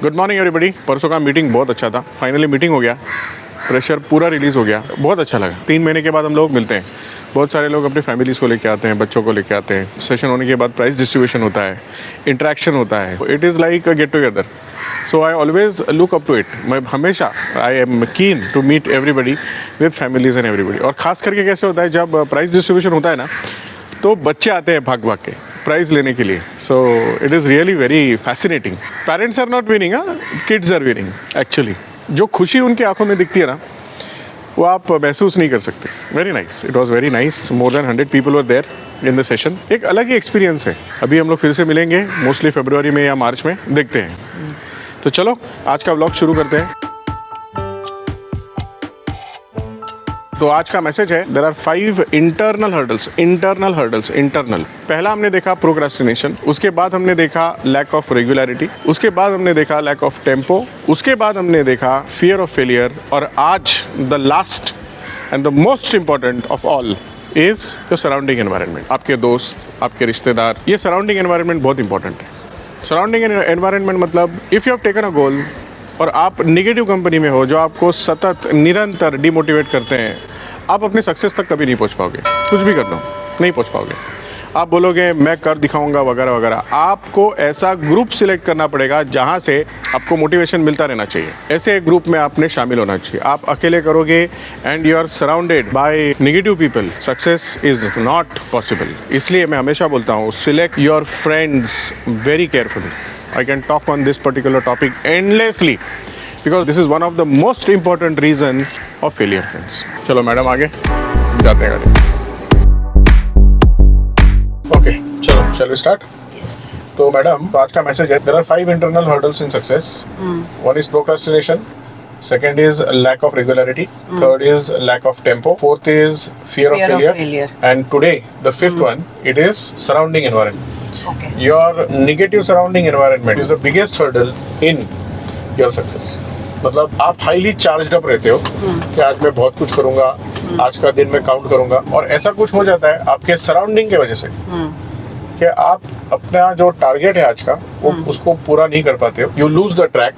Good morning everybody. परसों का meeting बहुत अच्छा था, फाइनली मीटिंग हो गया, प्रेशर पूरा रिलीज़ हो गया, बहुत अच्छा लगा। 3 महीने के बाद हम लोग मिलते हैं। बहुत सारे लोग अपनी फैमिलीज़ को लेके आते हैं, बच्चों को लेके आते हैं। सेशन होने के बाद प्राइस डिस्ट्रीब्यूशन होता है, इंटरेक्शन होता है। It is like a get together. So I always look up to it. मैं हमेशा I am keen to meet everybody with families and everybody. और ख़ास करके कैसे होता है जब प्राइस डिस्ट्रीब्यूशन होता है ना, तो बच्चे आते हैं भाग भाग के प्राइज़ लेने के लिए। So it is really very fascinating. Parents are not winning, kids are winning actually. जो खुशी उनकी आंखों में दिखती है ना, वो आप महसूस नहीं कर सकते। Very nice, it was very nice. More than 100 people were there in the session. एक अलग ही एक्सपीरियंस है। अभी हम लोग फिर से मिलेंगे, मोस्टली फरवरी में या मार्च में, देखते हैं। तो चलो आज का व्लॉग शुरू करते हैं। तो आज का मैसेज है, देयर आर 5 इंटरनल हर्डल्स। पहला हमने देखा प्रोक्रेस्टिनेशन, उसके बाद हमने देखा लैक ऑफ रेगुलरिटी, उसके बाद हमने देखा लैक ऑफ टेम्पो, उसके बाद हमने देखा फियर ऑफ फेलियर, और आज the last and the most important of all is the surrounding environment. आपके दोस्त, आपके रिश्तेदार, ये सराउंडिंग एनवायरनमेंट बहुत इंपॉर्टेंट है। सराउंडिंग एनवायरनमेंट मतलब if you have taken a goal और आप निगेटिव कंपनी में हो जो आपको सतत निरंतर डिमोटिवेट करते हैं, आप अपनी सक्सेस तक कभी नहीं पहुंच पाओगे। कुछ भी कर दो, नहीं पहुंच पाओगे। आप बोलोगे मैं कर दिखाऊंगा वगैरह वगैरह। आपको ऐसा ग्रुप सिलेक्ट करना पड़ेगा जहां से आपको मोटिवेशन मिलता रहना चाहिए। ऐसे ग्रुप में आपने शामिल होना चाहिए। आप अकेले करोगे and you are surrounded by negative people, success is not possible. इसलिए मैं हमेशा बोलता हूँ, select your friends very carefully. I can talk on this particular topic endlessly because this is one of the most important reason of failure, friends. चलो madam आगे जाते हैं गाड़ी। Okay, चलो shall we start? Yes. तो madam आज का message है, there are 5 internal hurdles in success. One is procrastination. Second is lack of regularity. Third is lack of tempo. Fourth is fear of failure. And today, the fifth one, it is surrounding environment. Okay. Your negative surrounding environment is the biggest hurdle in your success. मतलब आप highly charged up रहते हो कि आज मैं बहुत कुछ करूंगा, आज का दिन मैं काउंट करूंगा, और ऐसा कुछ हो जाता है आपके सराउंडिंग के वजह से कि आप अपना जो टारगेट है आज का वो उसको पूरा नहीं कर पाते हो। You lose the track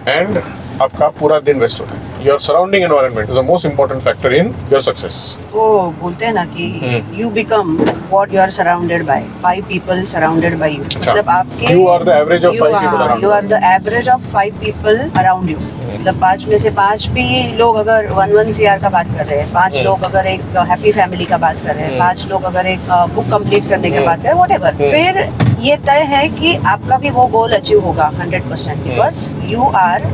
and आपका पूरा दिन वेस्ट होता है। Your surrounding environment is the most important factor in your success. वो बोलते हैं ना कि you become what you are surrounded by. 5 people surrounded by you. मतलब आपके you are the average of 5 people around. You are the average of 5 people around you. मतलब 5 में से 5 भी लोग अगर 1 CR का बात कर रहे हैं, 5 लोग अगर एक हैप्पी फैमिली का बात कर रहे हैं, 5 लोग अगर एक बुक कंप्लीट करने की बात कर रहे हैं, व्हाटएवर, फिर ये तय है कि आपका भी वो गोल अचीव होगा 100% because you are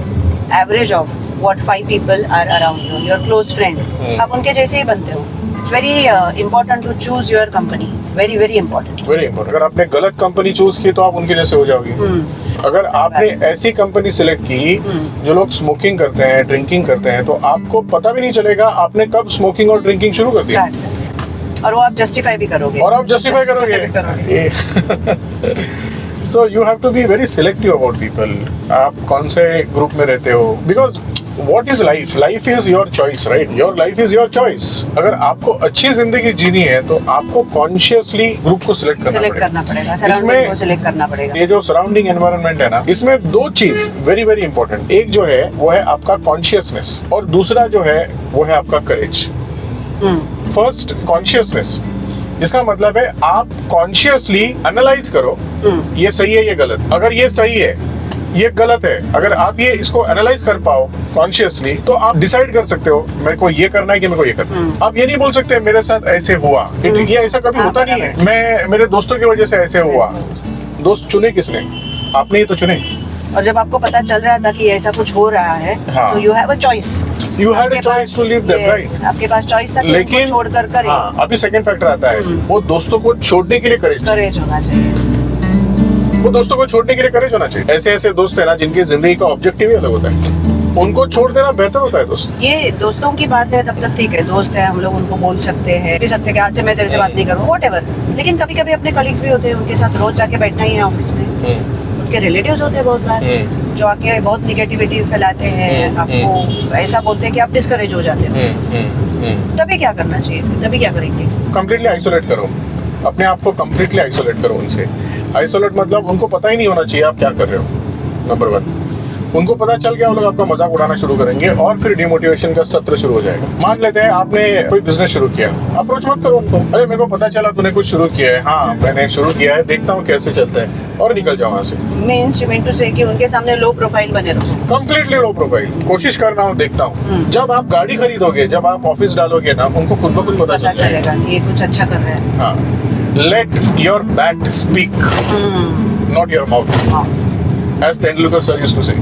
average of what 5 people are around you, your close friend. आप उनके जैसे ही बनते हो। It's very important to choose your company. Very very important. Very important. अगर आपने गलत कंपनी चूज की तो आप उनके जैसे हो जाओगे। अगर आपने ऐसी कंपनी सिलेक्ट की जो लोग स्मोकिंग करते हैं, ड्रिंकिंग करते हैं, तो आपको पता भी नहीं चलेगा आपने कब स्मोकिंग और ड्रिंकिंग शुरू कर दिया। और वो आप जस्टिफाई भी करोगे। So you have to be very selective about people. आप कौन से ग्रुप में रहते हो? Because what is life? Life is your choice, right? Your life is your choice. अगर आपको अच्छी जिंदगी जीनी है तो आपको कॉन्शियसली ग्रुप को सिलेक्ट करना पड़ेगा। सराउंडिंग को सिलेक्ट करना पड़ेगा। ये जो सराउंडिंग एनवायरनमेंट है ना, इसमें 2 चीज वेरी वेरी इंपॉर्टेंट। एक जो है वो है आपका कॉन्शियसनेस, और दूसरा जो है वो है आपका करेज। फर्स्ट कॉन्शियसनेस, इसका मतलब है आप कॉन्शियसली एनालाइज करो ये सही है ये गलत। अगर ये सही है ये गलत है, अगर आप ये इसको एनालाइज कर पाओ कॉन्शियसली, तो आप डिसाइड कर सकते हो मेरे को ये करना है कि मेरे को ये करना है। आप ये नहीं बोल सकते मेरे साथ ऐसे हुआ, ये ऐसा कभी होता नहीं है। मैं मेरे दोस्तों की वजह से ऐसे हुआ। दोस्त चुने किसने? आपने ही तो चुने। और जब आपको पता चल रहा था कि ऐसा कुछ हो रहा है, तो you have a choice. You had a choice to leave them, right? आपके पास चॉइस था कि उनको छोड़कर करें। अभी सेकंड फैक्टर आता है, वो दोस्तों को छोड़ने के लिए करेज होना चाहिए। वो दोस्तों को छोड़ने के लिए करेज होना चाहिए। ऐसे ऐसे दोस्त है ना जिनकी जिंदगी का ऑब्जेक्टिव ही अलग होता है, उनको छोड़ देना बेहतर होता है। दोस्त, ये दोस्तों की बात है तब तक ठीक है, दोस्त है, हम लोग उनको बोल सकते हैं कि आज से मैं तेरे से बात नहीं करूँ, व्हाटएवर। लेकिन कभी कभी अपने कलीग्स भी होते हैं, उनके साथ रोज जाके बैठना ही है ऑफिस में। उनके रिलेटिव्स होते हैं बहुत बार जो आके बहुत निगेटिविटी फैलाते हैं, आपको ऐसा बोलते हैं कि आप डिस्करेज हो जाते हो। तभी क्या करना चाहिए? तभी क्या करेंगे? कंप्लीटली आइसोलेट करो अपने आप को, कंप्लीटली आइसोलेट करो उनसे। आइसोलेट मतलब उनको पता ही नहीं होना चाहिए आप क्या कर रहे हो, नंबर 1। उनको पता चल गया, वो लोग आपका मजाक उड़ाना शुरू करेंगे और फिर डिमोटिवेशन का सत्र शुरू हो जाएगा। मान लेते हैं आपने कोई बिजनेस शुरू किया, अप्रोच मत करो उनको, अरे मेरे को पता चला तूने कुछ शुरू किया है, हाँ मैंने शुरू किया है, देखता हूँ कैसे चलता है, और निकल जाओ वहाँ से। मीन्स यू मीन टू से कि उनके सामने लो प्रोफाइल बने रहो। कंप्लीटली लो प्रोफाइल, कोशिश करना हूँ, देखता हूँ। जब आप गाड़ी खरीदोगे, जब आप ऑफिस डालोगे ना, उनको खुद ब खुद पता चलेगा कि ये कुछ अच्छा कर रहे हैं। हाँ, let your bat speak, not your mouth, as Tendulkar sir used to say.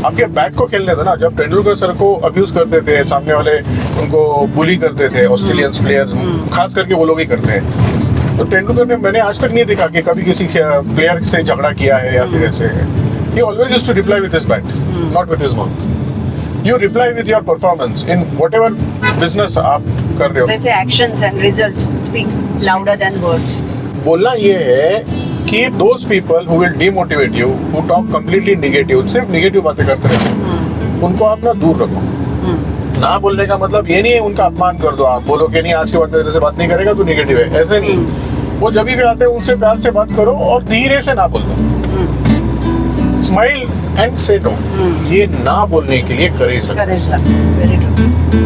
आपके बैट को खेलने दो ना। जब तेंदुलकर सर को अब्यूज करते थे, सामने वाले उनको बुली करते थे, ऑस्ट्रेलियंस प्लेयर्स खास करके वो लोग ही करते हैं, तो तेंदुलकर ने, मैंने आज तक नहीं देखा कि कभी किसी प्लेयर से झगड़ा किया है या फिर ऐसे। He always used to reply with his bat, not with his mouth. You reply with your performance in whatever business आप कर रहे हो। जैसे actions and results speak louder than words. बोलना ये है कि those people who will demotivate you, who talk completely negative, सिर्फ नेगेटिव बातें करते रहते हैं, उनको आप ना दूर रखो। ना बोलने का मतलब ये नहीं है उनका अपमान कर दो, आप बोलो कि नहीं आज के बाद मेरे से बात नहीं करेगा तो नेगेटिव है, ऐसे नहीं। वो जब भी आते हैं उनसे प्यार से बात करो और धीरे से ना बोल दो। स्माइल एंड से नो, ये ना बोलने के लिए करेज लगता है।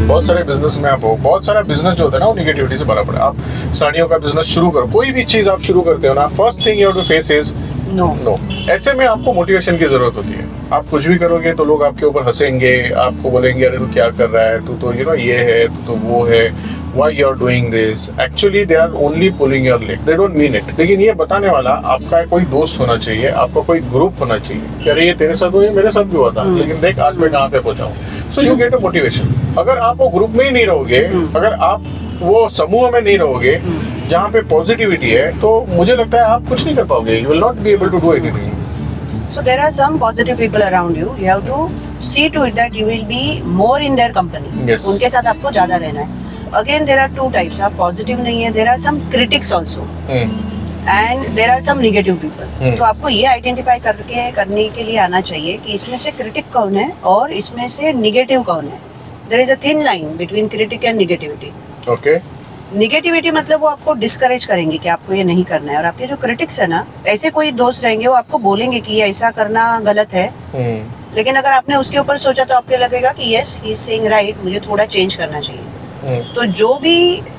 बहुत सारे बिजनेस में आप हो, बहुत सारा बिजनेस जो होता है ना वो निगेटिविटी से भरा पड़ा है। आप साड़ियों का बिजनेस शुरू करो, कोई भी चीज आप शुरू करते हो ना, first thing you have to face is no. ऐसे में आपको मोटिवेशन की जरूरत होती है। आप कुछ भी करोगे तो लोग आपके ऊपर हंसेंगे, आपको बोलेंगे अरे तू क्या कर रहा है, तू तो ये है, तू तो वो है, why you are doing this? Actually they are only pulling your leg, they don't mean it। लेकिन ये बताने वाला आपका कोई दोस्त होना चाहिए, आपका कोई ग्रुप होना चाहिए कि अरे ये तेरे साथ हुआ, ये मेरे साथ भी हुआ था, लेकिन देख आज मैं कहाँ पे पहुंचा हूँ। So you get a motivation. अगर आप वो ग्रुप में ही नहीं रहोगे, अगर आप वो समूह में नहीं रहोगे जहाँ पे पॉजिटिविटी है, तो मुझे लगता है आप कुछ नहीं कर पाओगे। You will not be able to do anything। So there are some positive people around you. You have to see to it that you will be more in their company. Yes। उनके साथ आपको ज्यादा रहना है। Again there are two types. आप positive नहीं है, there are some critics also. And there are some negative people. तो आपको ये आइडेंटिफाई करने के लिए आना चाहिए कि इसमें से क्रिटिक कौन है और इसमें से निगेटिव कौन है। There is a thin line between critic and negativity. Okay। Negativity मतलब वो आपको डिस्करेज करेंगे कि आपको ये नहीं करना है, और आपके जो क्रिटिक्स है ना, ऐसे कोई दोस्त रहेंगे वो आपको बोलेंगे कि ये ऐसा करना गलत है, लेकिन अगर आपने उसके ऊपर सोचा तो आपको लगेगा कि yes he is saying right, मुझे थोड़ा चेंज करना चाहिए। तो जो भी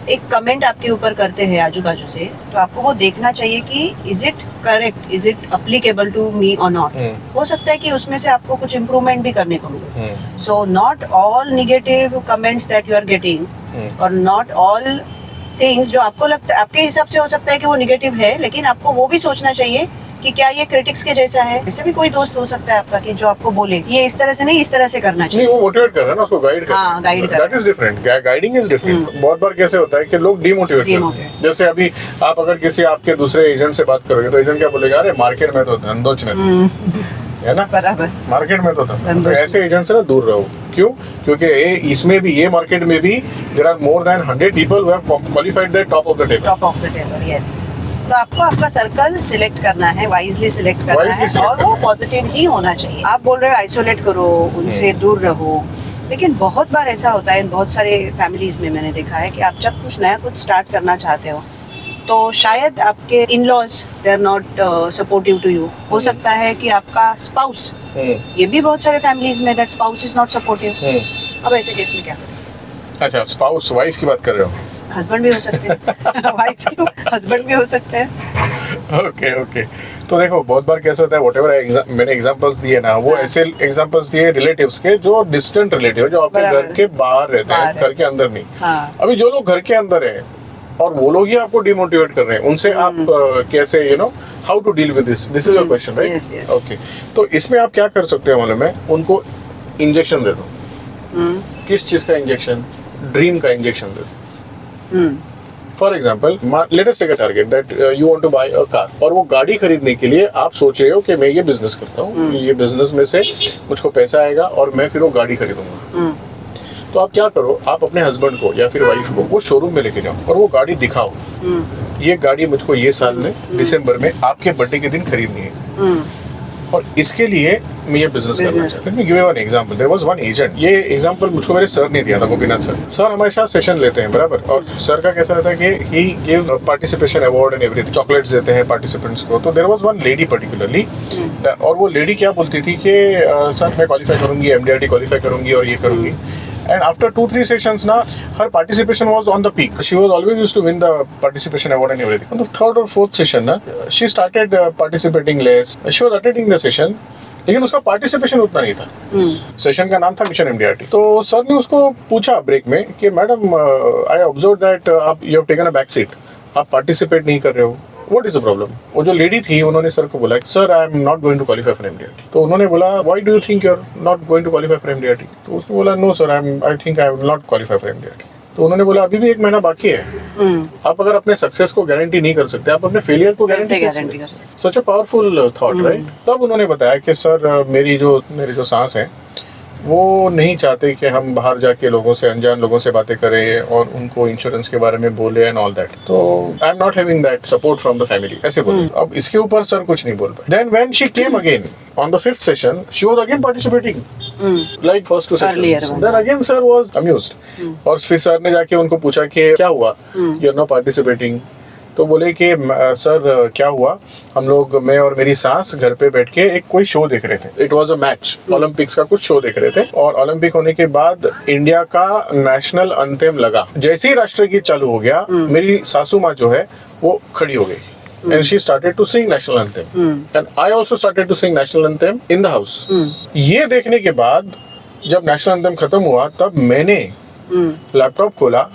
एक कमेंट आपके ऊपर करते हैं आजू बाजू से, तो आपको वो देखना चाहिए कि is it correct, is it applicable to me और नॉट। हो सकता है कि उसमें से आपको कुछ इम्प्रूवमेंट भी करने को मिले। So not all negative comments that you are getting और नॉट ऑल थिंग्स जो आपको लगता है, आपके हिसाब से हो सकता है कि वो निगेटिव है, लेकिन आपको वो भी सोचना चाहिए कि क्या ये क्रिटिक्स के जैसा है। ऐसे भी कोई दोस्त हो सकता है आपका कि जो आपको बोले ये इस तरह से नहीं, इस तरह से करना चाहिए। नहीं, वो मोटिवेट कर रहा है ना, उसको गाइड कर रहा है। हाँ, गाइड कर रहा है। That is different, guiding is different. बहुत बार कैसे होता है कि लोग डिमोटिवेट करते हैं। जैसे अभी आप अगर किसी आपके दूसरे एजेंट से बात करोगे तो एजेंट क्या बोलेगा, अरे मार्केट में तो धंधोच नहीं है ना, बराबर मार्केट में तो ऐसे एजेंट से ना दूर रहो। क्यों? क्योंकि इसमें भी, ये मार्केट में भी there are more than 100 people who have qualified the top of the table. Yes. तो आपको आपका सर्कल सिलेक्ट करना है, वाइजली सिलेक्ट करना है, और वो पॉजिटिव ही होना चाहिए। आप बोल रहे हो आइसोलेट करो, उनसे दूर रहो, लेकिन बहुत बार ऐसा होता है, बहुत सारे फैमिलीज में मैंने देखा है कि आप जब कुछ नया कुछ स्टार्ट करना चाहते हो तो शायद आपके in-laws they are not supportive to you. हो सकता है कि आपका स्पाउस, ये भी बहुत सारे फैमिलीज में that spouse is not supportive. अब ऐसे केस में क्या करें? अच्छा, स्पाउस, वाइफ की बात कर रहे हो? हस्बैंड भी हो सकते हैं, वाइफ हस्बैंड भी हो सकते हैं। ओके। तो देखो बहुत बार कैसे होता है, व्हाटएवर मैंने एग्जांपल्स दिए ना, वो ऐसे एग्जांपल्स दिए रिलेटिव्स के जो डिस्टेंट रिलेटिव, जो आपके घर के बाहर रहते हैं, घर के अंदर नहीं। अभी जो लोग घर के अंदर है और वो लोग ही आपको डिमोटिवेट कर रहे हैं, उनसे आप कैसे how to deal with this is your question, right? Okay. तो इसमें आप क्या कर सकते हो मालूम है, उनको इंजेक्शन दे दो। किस चीज का इंजेक्शन? ड्रीम का इंजेक्शन दे दो। For example, let us take a target that you want to buy a car, और वो गाड़ी खरीदने के लिए आप सोच रहे हो कि मैं ये बिजनेस करता हूँ, ये बिजनेस में से मुझको पैसा आएगा और मैं फिर वो गाड़ी खरीदूंगा। तो आप क्या करो, आप अपने हस्बैंड को या फिर वाइफ को वो शोरूम में लेके जाओ और वो गाड़ी दिखाओ। ये गाड़ी मुझको ये साल में दिसंबर में आपके बर्थडे के दिन खरीदनी है। और इसके लिए मैं ये बिजनेस करना Business. चाहता हूँ। Give one example, there was one agent. ये एग्जांपल मुझको मेरे सर ने दिया था, गोपीनाथ सर। सर हमारे साथ सेशन लेते हैं बराबर, और सर का कैसा रहता है कि he give participation award and everything, chocolates देते हैं पार्टिसिपेंट्स को। तो there was one lady particularly, और वो लेडी क्या बोलती थी कि सर मैं क्वालिफाई करूंगी, एमडीआरटी क्वालिफाई करूंगी और ये करूंगी। And after 2-3 sessions, na, her participation was on the peak. She was always used to win the participation award and everything. On the third or fourth session, na, she started participating less. She was attending the session, लेकिन उसका participation उतना नहीं था। Session का नाम था mission MDRT. तो sir ने उसको पूछा ब्रेक में कि मैडम आई ऑब्जर्व दैट आप you have taken a back seat, आप पार्टिसिपेट नहीं कर रहे हो, व्हाट इज द प्रॉब्लम। वो जो लेडी थी उन्होंने सर को बोला sir I am not going to qualify for MDRT. तो उन्होंने बोला why do you think you are not going to qualify for MDRT. तो उसने बोला no sir I think I will not qualify for MDRT. तो उन्होंने बोला अभी भी 1 महीना बाकी है, आप अगर अपने सक्सेस को गारंटी नहीं कर सकते, आप अपने फेलियर को गारंटी कर सकते। सच अ पावरफुल थॉट, राइट। तब उन्होंने बताया कि सर मेरी जो सांस है वो नहीं चाहते कि हम बाहर जाके लोगों से, अनजान लोगों से बातें करें और उनको इंश्योरेंस के बारे में बोले एंड ऑल दैट। तो I am not having that support from the family, ऐसे बोले। अब इसके ऊपर सर कुछ नहीं बोल पाए। Then when she came again on the 5th session, she was again participating like first 2 sessions. Then again sir was amused. और फिर सर ने जाके उनको पूछा कि क्या हुआ, you are not participating। तो बोले कि सर क्या हुआ, हम लोग, मैं और मेरी सास घर पे बैठ के एक कोई शो देख रहे थे। It was a match, Olympics का कुछ शो देख रहे थे, और ओलंपिक होने के बाद इंडिया का नेशनल अंथेम लगा। जैसे ही राष्ट्रगीत चालू हो गया, मेरी सासू माँ जो है वो खड़ी हो गई and she started to sing national anthem and I also started to sing national anthem in the house। ये देखने के बाद जब नेशनल एंथम खत्म हुआ तब मैंने लैपटॉप खोला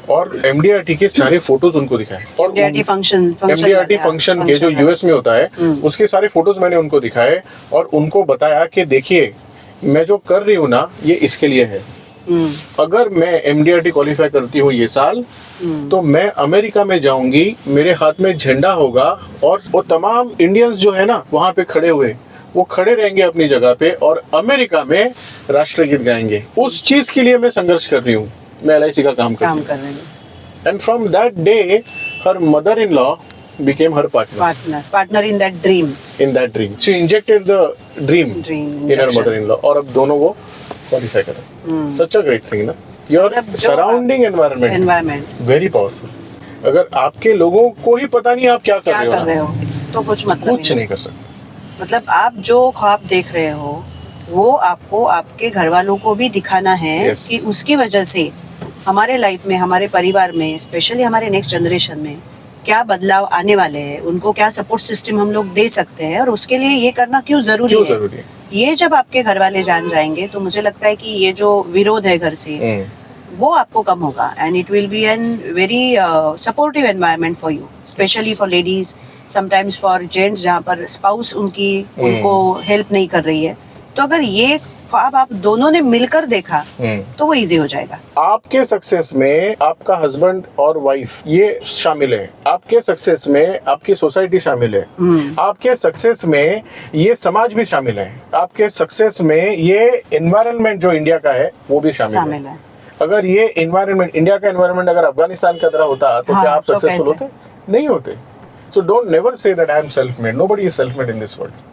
और एमडीआरटी के सारे फोटोज उनको दिखाए, और एमडीआरटी फंक्शन के जो यूएस में होता है उसके सारे फोटोज मैंने उनको दिखाए और उनको बताया कि देखिए मैं जो कर रही हूँ ना ये इसके लिए है। अगर मैं एमडीआरटी क्वालिफाई करती हूँ ये साल तो मैं अमेरिका में जाऊंगी, मेरे हाथ में झंडा होगा और वो तमाम इंडियंस जो है ना वहां पे खड़े हुए वो खड़े रहेंगे अपनी जगह पे और अमेरिका में राष्ट्रगीत गाएंगे। उस चीज के लिए मैं संघर्ष कर रही हूँ, मैं LIC का काम कर रही हूँ। And from that day her mother in law became her partner in that dream। She injected the dream in her mother-in-law और अब दोनों वो qualify कर रहे हैं। Such a great thing ना। Your surrounding environment very powerful। अगर आपके लोगों को ही पता नहीं आप क्या कर रहे हो तो कुछ मतलब कुछ नहीं कर सकते। मतलब आप जो ख्वाब देख रहे हो वो आपको आपके घर वालों को भी दिखाना है कि उसकी वजह से हमारे लाइफ में, हमारे परिवार में, स्पेशली हमारे नेक्स्ट जनरेशन में क्या बदलाव आने वाले हैं, उनको क्या सपोर्ट सिस्टम हम लोग दे सकते हैं और उसके लिए ये करना क्यों जरूरी है। ये जब आपके घर वाले जान जाएंगे तो मुझे लगता है कि ये जो विरोध है घर से वो आपको कम होगा and it will be an very supportive environment for you, specially for ladies, sometimes for gents जहाँ पर स्पाउस उनको हेल्प नहीं कर रही है। तो अगर ये ख्वाब आप दोनों ने मिलकर देखा तो वो इजी हो जाएगा। आपके सक्सेस में आपका हस्बैंड और वाइफ ये शामिल है, आपके सक्सेस में आपकी सोसाइटी शामिल है, आपके सक्सेस में ये समाज भी शामिल है, आपके सक्सेस में ये एनवायरनमेंट जो इंडिया का है वो भी शामिल है। अगर ये एनवायरनमेंट, इंडिया का एनवायरनमेंट अगर अफगानिस्तान की तरह होता तो क्या आप सक्सेसफुल होते? नहीं होते। So don't never say that I am self made. Nobody is self made in this world.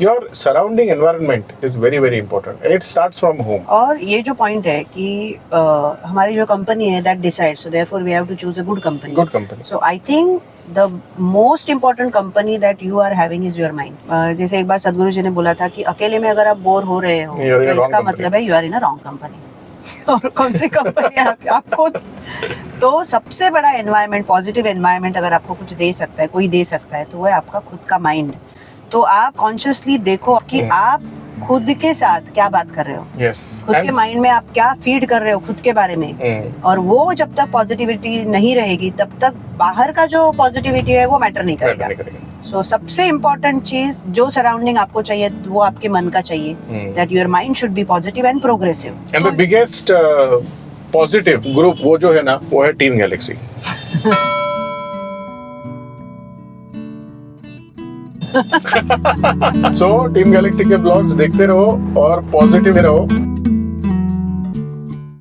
Your surrounding environment is very very important and it starts from home। और ये जो पॉइंट है कि हमारी जो कंपनी है that decides, so therefore we have to choose a good company। Good company। So I think the most important company that you are having is your mind। जैसे एक बार सदगुरु जी ने बोला था कि अकेले में अगर आप बोर हो रहे हो तो इसका मतलब है you are in a wrong company। और कौन सी कंपनी आपको तो सबसे बड़ा एनवायरनमेंट, पॉजिटिव एनवायरनमेंट अगर आपको कुछ दे सकता है, कोई दे सकता है तो वो है आपका खुद का माइंड। तो आप कॉन्शियसली देखो कि आप खुद के साथ क्या बात कर रहे हो, खुद के माइंड में आप क्या फीड कर रहे हो खुद के बारे में, और वो जब तक पॉजिटिविटी नहीं रहेगी तब तक बाहर का जो पॉजिटिविटी है वो मैटर नहीं करेगा। सो सबसे इम्पोर्टेंट चीज जो सराउंडिंग आपको चाहिए वो आपके मन का चाहिए, that your mind should be positive and progressive. And the biggest positive group वो जो है ना वो है team Galaxy. So team Galaxy के ब्लॉग्स देखते रहो और पॉजिटिव रहो।